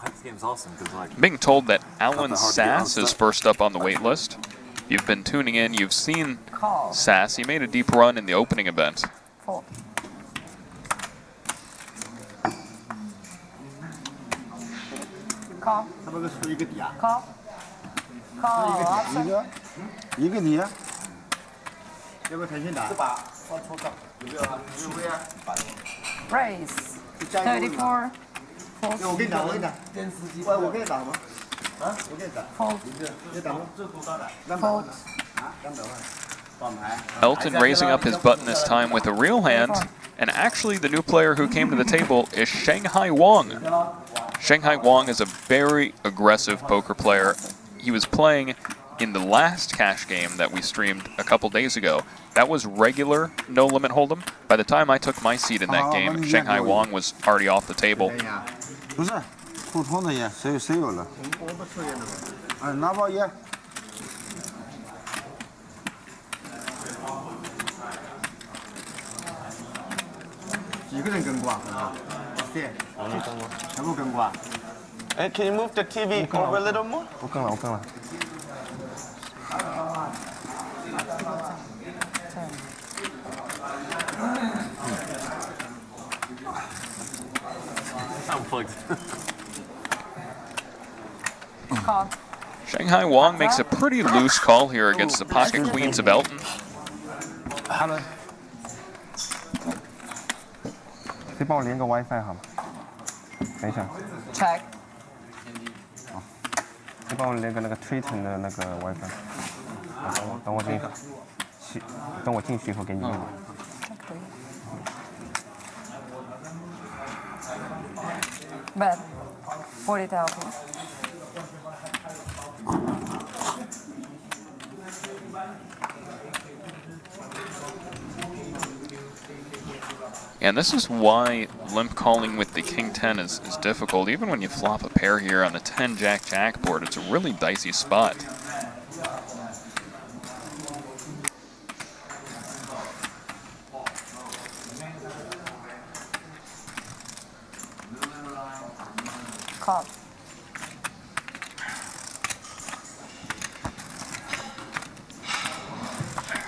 This game's awesome because like Being told that Alan Sass is first up on the wait list. If you've been tuning in, you've seen Sass. He made a deep run in the opening event. Fold. Call. Call. Call. Option. 一个底。要不要腾讯打？这把放错账，有没有啊？有没有啊？ Raise. 34. 我给你打，我给你打。电视机。我给你打吗？啊？我给你打。 Fold. 你打吗？这多大的？Fold. 啊，200万。放牌。Elton raising up his button this time with a real hand. And actually, the new player who came to the table is Shanghai Wong. Shanghai Wong is a very aggressive poker player. He was playing in the last cash game that we streamed a couple days ago. That was regular No Limit Hold'em. By the time I took my seat in that game, Shanghai Wong was already off the table. 不是，普通的烟，谁有了？我不抽烟的吧？拿包烟。几个人跟过啊？对，全部跟过啊。哎 ，Can you move the TV over a little more？ 我跟了，我跟了。 unplugged. Call. Shanghai Wong makes a pretty loose call here against the pocket queens of Elton. 可以帮我连个 WiFi 好吗？等一下。 Check. 可以帮我连个那个 Triton 的那个 WiFi。等我进去以后给你用。 Bet. 40,000. And this is why limp calling with the King 10 is difficult. Even when you flop a pair here on the 10 Jack Jack board, it's a really dicey spot. Call.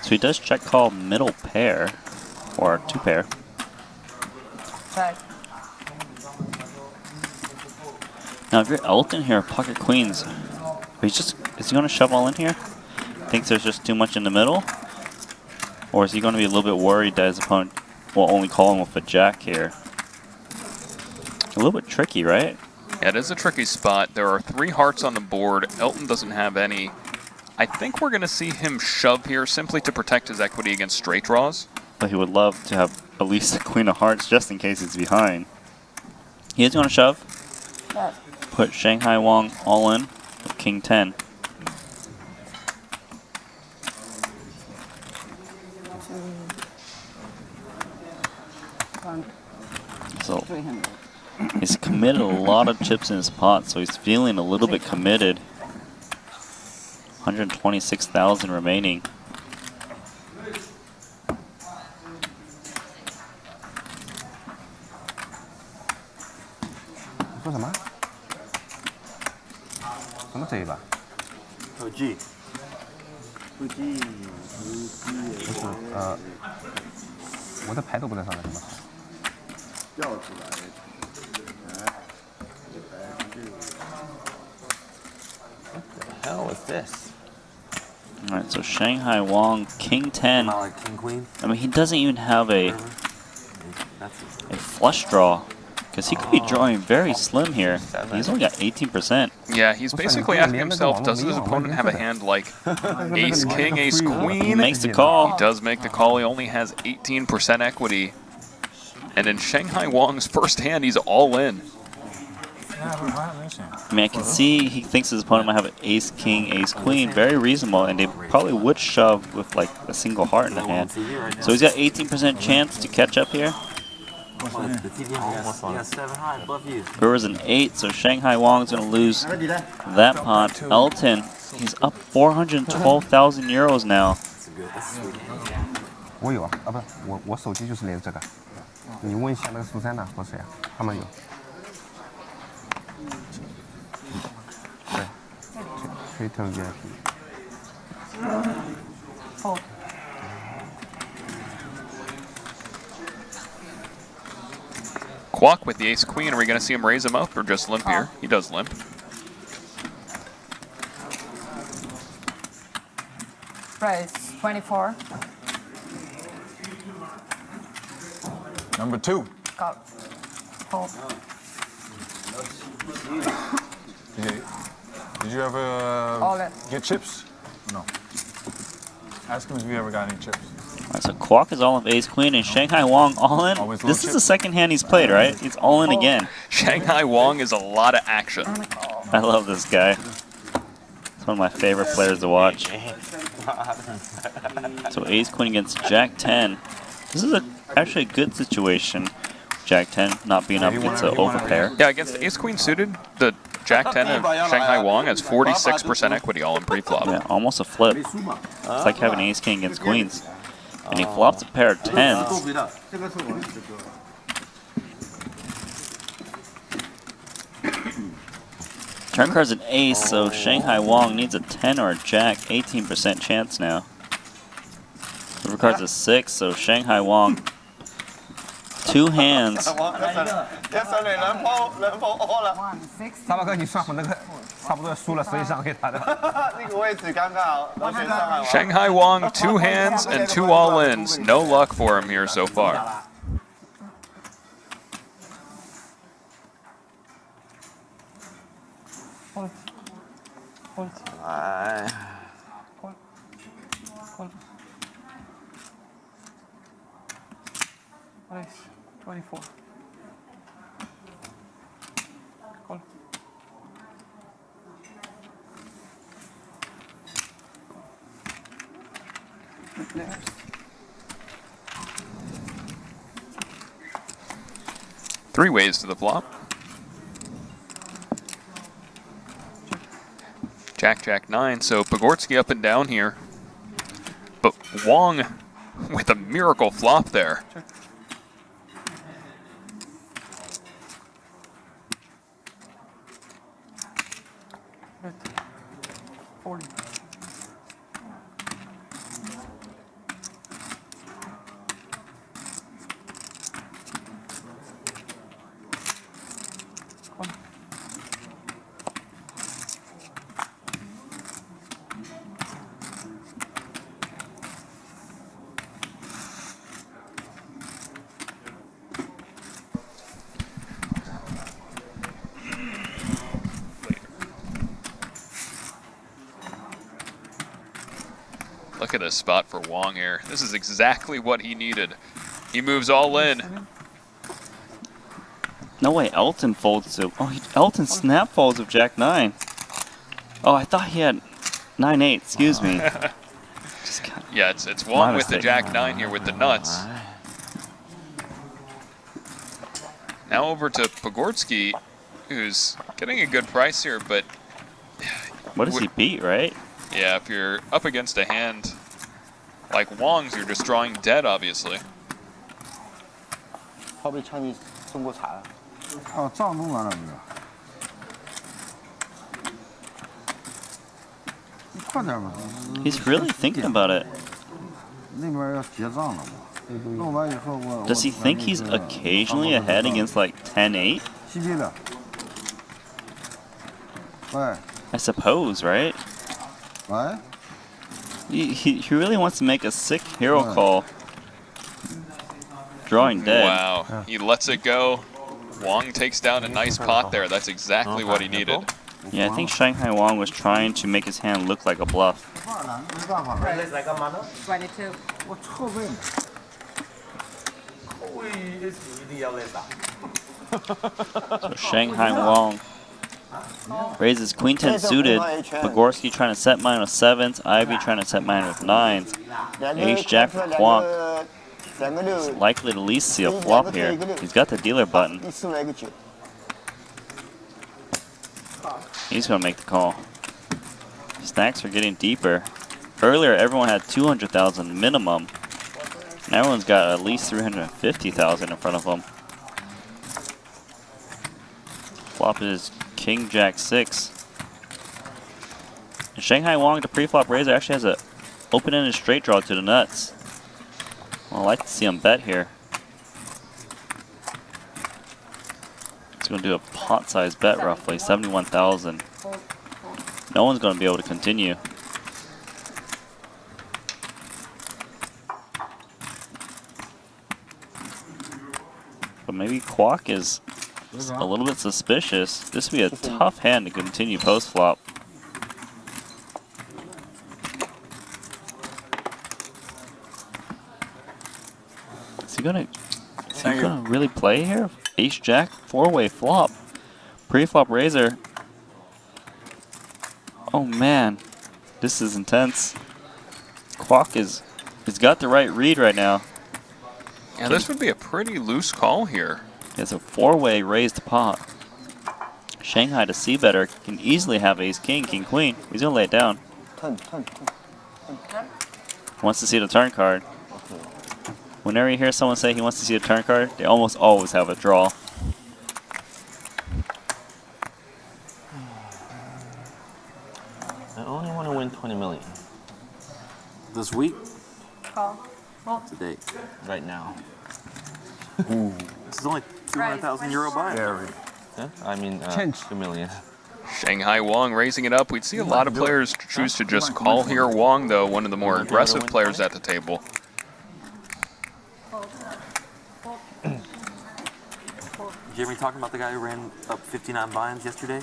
So he does check call middle pair, or 2 pair. Check. Now if you're Elton here, pocket queens, is he going to shove all in here? Thinks there's just too much in the middle? Or is he going to be a little bit worried that his opponent will only call him with a jack here? A little bit tricky, right? Yeah, it is a tricky spot. There are 3 hearts on the board. Elton doesn't have any. I think we're going to see him shove here simply to protect his equity against straight draws. But he would love to have at least a queen of hearts just in case he's behind. He is going to shove. Bet. Put Shanghai Wong all in with King 10. So 300. he's committed a lot of chips in his pot, so he's feeling a little bit committed. 126,000 remaining. What什么？什么这一把？手机。手机。不是，我的牌都不在上面，怎么？调出来。 What the hell is this? Alright, so Shanghai Wong, King 10. Not like King Queen. I mean, he doesn't even have a flush draw, because he could be drawing very slim here. He's only got 18%. Yeah, he's basically asking himself, does his opponent have a hand like Ace King, Ace Queen? He makes the call. He does make the call. He only has 18% equity. And in Shanghai Wong's first hand, he's all in. I mean, I can see he thinks his opponent might have an Ace King, Ace Queen. Very reasonable, and they probably would shove with like a single heart in the hand. So he's got 18% chance to catch up here. There was an 8, so Shanghai Wong's going to lose that pot. Elton, he's up 412,000 euros now. 我有啊，不，我手机就是连这个。你问一下那个苏珊娜和谁啊？他们有。Triton VIP. Fold. Kwok with the ace queen. Are we going to see him raise him up or just limp here? He does limp. Raise 24. Number 2. Call. Fold. Did you ever All in. get chips? No. Ask him if you ever got any chips. Alright, so Kwok is all of ace queen and Shanghai Wong all in. Always This low is the chip. second hand he's played, right? He's all in again. Shanghai Wong is a lot of action. I love this guy. He's one of my favorite players to watch. So ace queen against Jack 10. This is actually a good situation. Jack 10 not being up against an overpair. Yeah, against ace queen suited, the Jack 10 of Shanghai Wong has 46% equity all in pre-flop. Yeah, almost a flip. It's like having ace king against queens. And he flops a pair of tens. Turn card's an ace, so Shanghai Wong needs a 10 or a jack. 18% chance now. River card's a 6, so Shanghai Wong. 2 hands. 160. 沙巴哥，你算我那个差不多输了，所以让给他的。 Shanghai Wong, 2 hands and 2 all-ins. No luck for him here so far. Fold. Fold. Fold. Fold. Raise 24. Call. Players. Three ways to the flop. Jack, Jack 9, so Pogorski up and down here. But Wong with a miracle flop there. Good. 40. Call. Look at this spot for Wong here. This is exactly what he needed. He moves all in. No way, Elton folds to. Oh, Elton snap folds with Jack 9. Oh, I thought he had 9-8. Excuse me. Just got, Yeah, it's Wong My with the mistake. Jack 9 here with the nuts. Now over to Pogorski, who's getting a good price here, but what does he beat, right? yeah, if you're up against a hand like Wong's, you're just drawing dead, obviously. Probably Chinese 中国茶。哦，账弄完了没有？你快点吧， He's really thinking about it. 那边要结账了嘛。弄完以后我。 Does he think he's occasionally ahead against like 10-8? 西边的。喂 I suppose, right? 喂， He really wants to make a sick hero call. Drawing dead. Wow, he lets it go. Wong takes down a nice pot there. That's exactly what he needed. Yeah, I think Shanghai Wong was trying to make his hand look like a bluff. 没办法， 22. 我撤位呢。 So Shanghai Wong raises queen 10 suited. Pogorski trying to set mine with 7s. Ivy trying to set mine with 9s. Ace Jack for Kwok. He's likely to at least see a flop here. He's got the dealer button. 第四来一个9。 He's going to make the call. Stacks are getting deeper. Earlier, everyone had 200,000 minimum. Now everyone's got at least 350,000 in front of them. Flop is King Jack 6. Shanghai Wong, the pre-flop raiser, actually has a open-ended straight draw to the nuts. Well, I like to see him bet here. He's going to do a pot-sized bet, roughly 71,000. No one's going to be able to continue. But maybe Kwok is a little bit suspicious. This would be a tough hand to continue post-flop. Is he gonna really play here? Ace Jack, four-way flop. Pre-flop raiser. Oh man, this is intense. Kwok he's got the right read right now. Yeah, this would be a pretty loose call here. It's a four-way raised pot. Shanghai to see better can easily have ace king, king queen. He's gonna lay it down. Wants to see the turn card. Whenever you hear someone say he wants to see a turn card, they almost always have a draw. I only want to win 20 million. This week? Call. Well, Today. Right now. This is only 200,000 euro buy. Yeah? I mean, 2 million. Shanghai Wong raising it up. We'd see a lot of players choose to just call here. Wong, though, one of the more aggressive players at the table. Did you hear me talking about the guy who ran up 59 buy-ins yesterday?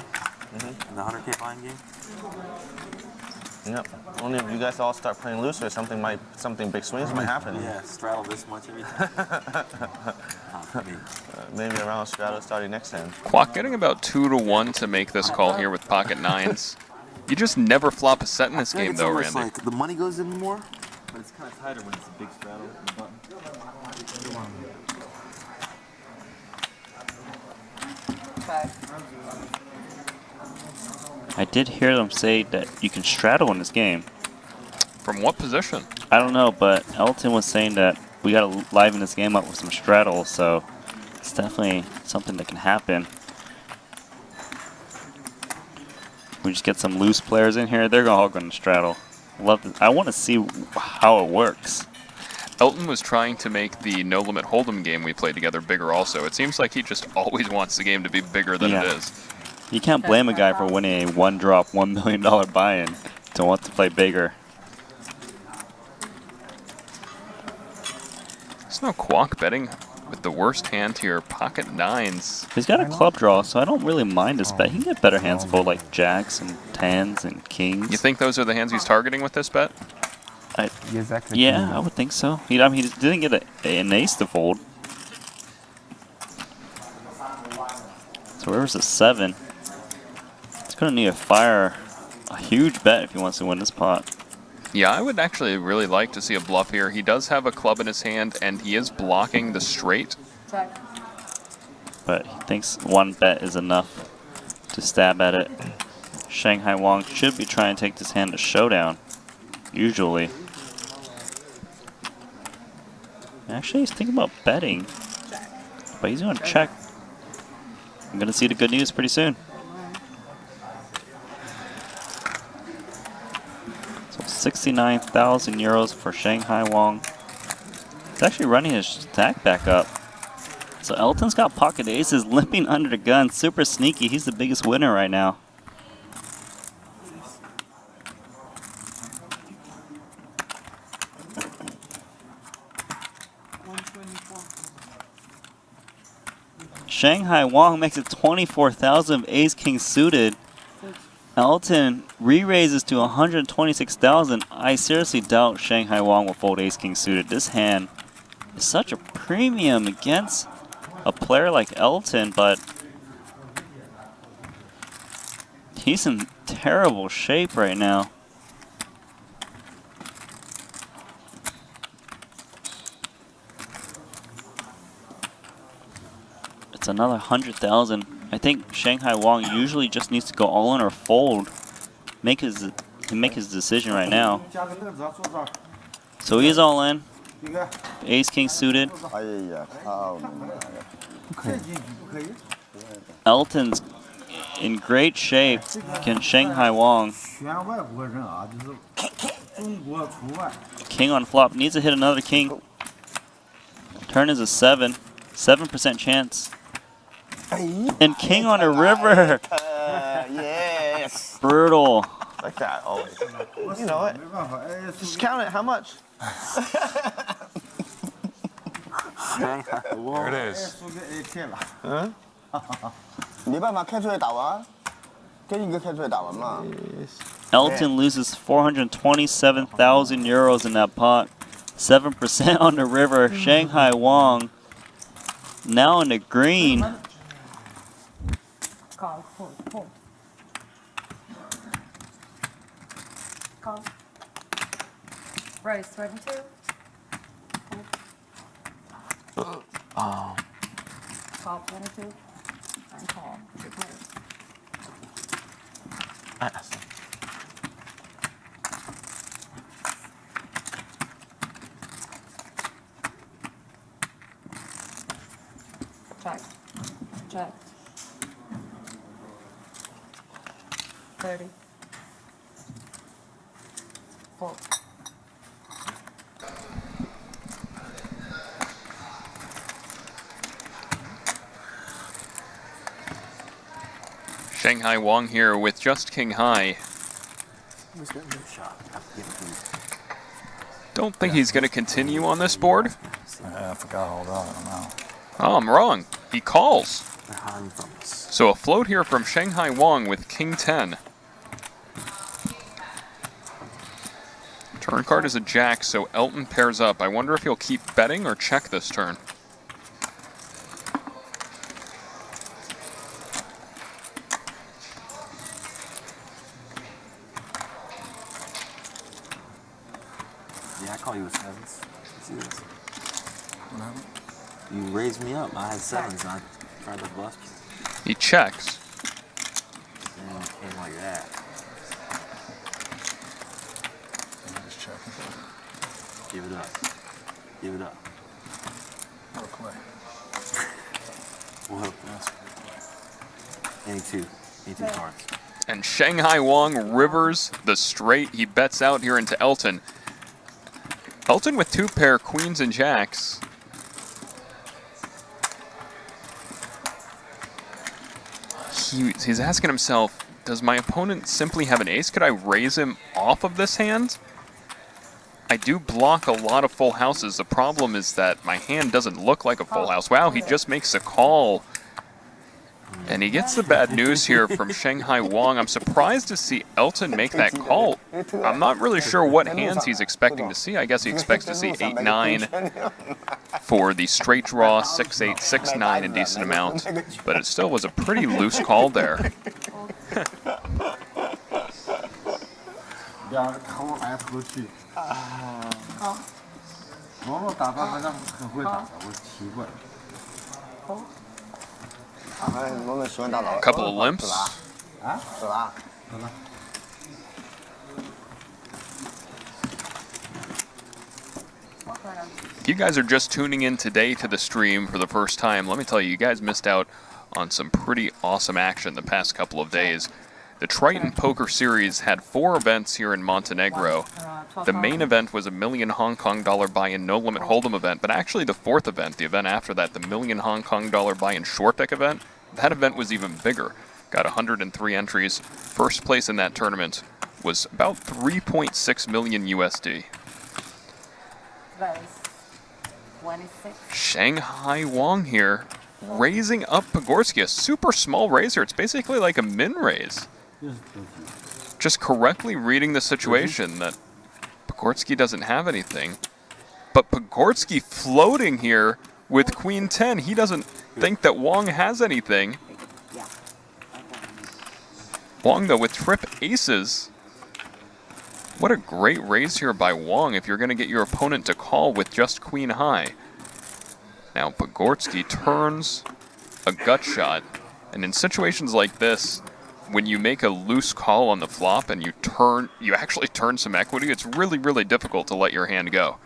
In the 100K buy-in game? Yep. Only if you guys all start playing looser, something big swings might happen. Yeah, straddle this much every time. Not me. Maybe around straddle starting next hand. Kwok getting about 2-1 to make this call here with pocket nines. You just never flop a set in this game, though, Randy. Like the money goes in more, but it's kind of tighter when it's a big straddle in the button. I did hear them say that you can straddle in this game. From what position? I don't know, but Elton was saying that we got to liven this game up with some straddle, so it's definitely something that can happen. We just get some loose players in here, they're all going to straddle. I want to see how it works. Elton was trying to make the No Limit Hold'em game we played together bigger also. It seems like he just always wants the game to be bigger than it is. You can't blame a guy for winning a one-drop, $1 million buy-in to want to play bigger. There's no Kwok betting with the worst hand here, pocket nines. He's got a club draw, so I don't really mind this bet. He can get better hands fold like jacks and tens and kings. You think those are the hands he's targeting with this bet? Yeah, I would think so. I mean, he didn't get an ace to fold. So where's a 7? He's going to need to fire a huge bet if he wants to win this pot. Yeah, I would actually really like to see a bluff here. He does have a club in his hand, and he is blocking the straight. But he thinks one bet is enough to stab at it. Shanghai Wong should be trying to take this hand to showdown, usually. Actually, he's thinking about betting, but he's going to check. I'm going to see the good news pretty soon. So 69,000 euros for Shanghai Wong. He's actually running his stack back up. So Elton's got pocket aces limping under the gun. Super sneaky. He's the biggest winner right now. Shanghai Wong makes it 24,000 of ace king suited. Elton re-raises to 126,000. I seriously doubt Shanghai Wong will fold ace king suited. This hand is such a premium against a player like Elton, but he's in terrible shape right now. It's another 100,000. I think Shanghai Wong usually just needs to go all in or fold. Make his decision right now. So he's all in. Ace king suited. Elton's in great shape. Can Shanghai Wong. 全外国人啊，就是中国除外。 King on flop. Needs to hit another king. Turn is a 7. 7% chance. And king on a river. Yes. Brutal. Like that always. You know it. 没办法，哎， Just count it. How much? There it is. 输给 AK 了。嗯？没办法，开出来打完，跟一个开出来打完嘛。 Elton loses 427,000 euros in that pot. 7% on the river. Shanghai Wong now in the green. Call. Fold. Call. Raise 22. Oh. Call 22. And call. Raise. Ass. Check. 30. Fold. Shanghai Wong here with just king high. Don't think he's going to continue on this board. I forgot all that. I don't know. Oh, I'm wrong. He calls. So a float here from Shanghai Wong with king 10. Turn card is a jack, so Elton pairs up. I wonder if he'll keep betting or check this turn. Yeah, I call you with sevens. See this? What happened? You raised me up. I had sevens, and I tried to bust you. He checks. And it came like that. I'm just checking. Give it up. Give it up. Real quick. Whoa. Any two cards. And Shanghai Wong rivers the straight. He bets out here into Elton. Elton with two pair queens and jacks. He's asking himself, does my opponent simply have an ace? Could I raise him off of this hand? I do block a lot of full houses. The problem is that my hand doesn't look like a full house. Wow, he just makes a call. And he gets the bad news here from Shanghai Wong. I'm surprised to see Elton make that call. I'm not really sure what hands he's expecting to see. I guess he expects to see 8-9 for the straight draw, 6-8, 6-9 in decent amount. But it still was a pretty loose call there. 两个头来头去。王璐打牌好像很会打的，我奇怪。 A couple of limps. If you guys are just tuning in today to the stream for the first time, let me tell you, you guys missed out on some pretty awesome action the past couple of days. The Triton Poker Series had 4 events here in Montenegro. The main event was a $1 million Hong Kong buy-in no-limit hold'em event, but actually the 4th event, the event after that, the $1 million Hong Kong buy-in short deck event, that event was even bigger. Got 103 entries. First place in that tournament was about 3.6 million USD. 26. Shanghai Wong here, raising up Pogorski, a super small raiser. It's basically like a min raise. Just correctly reading the situation that Pogorski doesn't have anything. But Pogorski floating here with Queen 10. He doesn't think that Wong has anything. Wong, though, with trip aces. What a great raise here by Wong if you're going to get your opponent to call with just Queen High. Now Pogorski turns a gut shot. And in situations like this, when you make a loose call on the flop and you actually turn some equity, it's really, really difficult to let your hand go.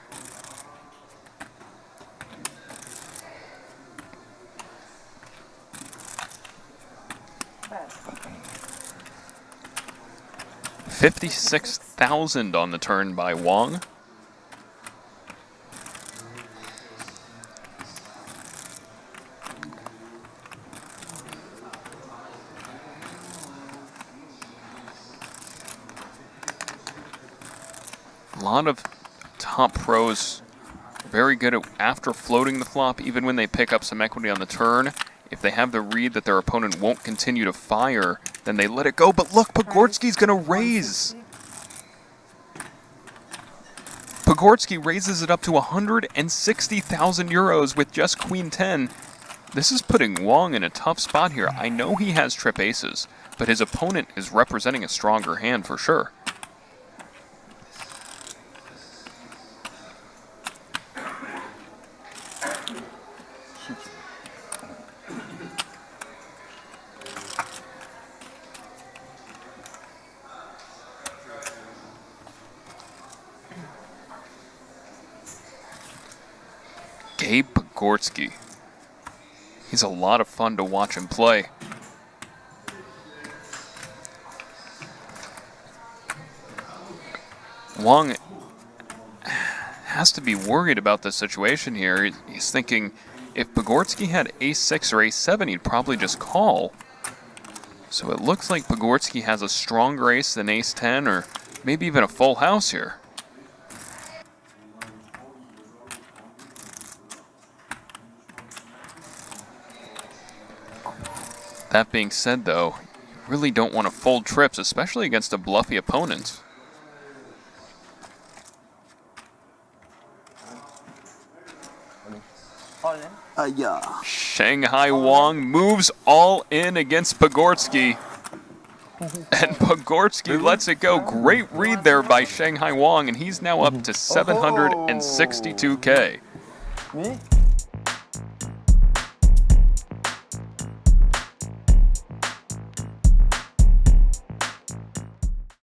$56,000 on the turn by Wong. A lot of top pros very good at, after floating the flop, even when they pick up some equity on the turn, if they have the read that their opponent won't continue to fire, then they let it go. But look, Pogorski's going to raise. Pogorski raises it up to 160,000 euros with just Queen 10. This is putting Wong in a tough spot here. I know he has trip aces, but his opponent is representing a stronger hand for sure. Pogorski. He's a lot of fun to watch him play. Wong has to be worried about this situation here. He's thinking if Pogorski had ace-6 or ace-7, he'd probably just call. So it looks like Pogorski has a stronger ace than ace-10 or maybe even a full house here. That being said, though, you really don't want to fold trips, especially against a bluffy opponent. Shanghai Wong moves all in against Pogorski. And Pogorski lets it go. Great read there by Shanghai Wong, and he's now up to 762K.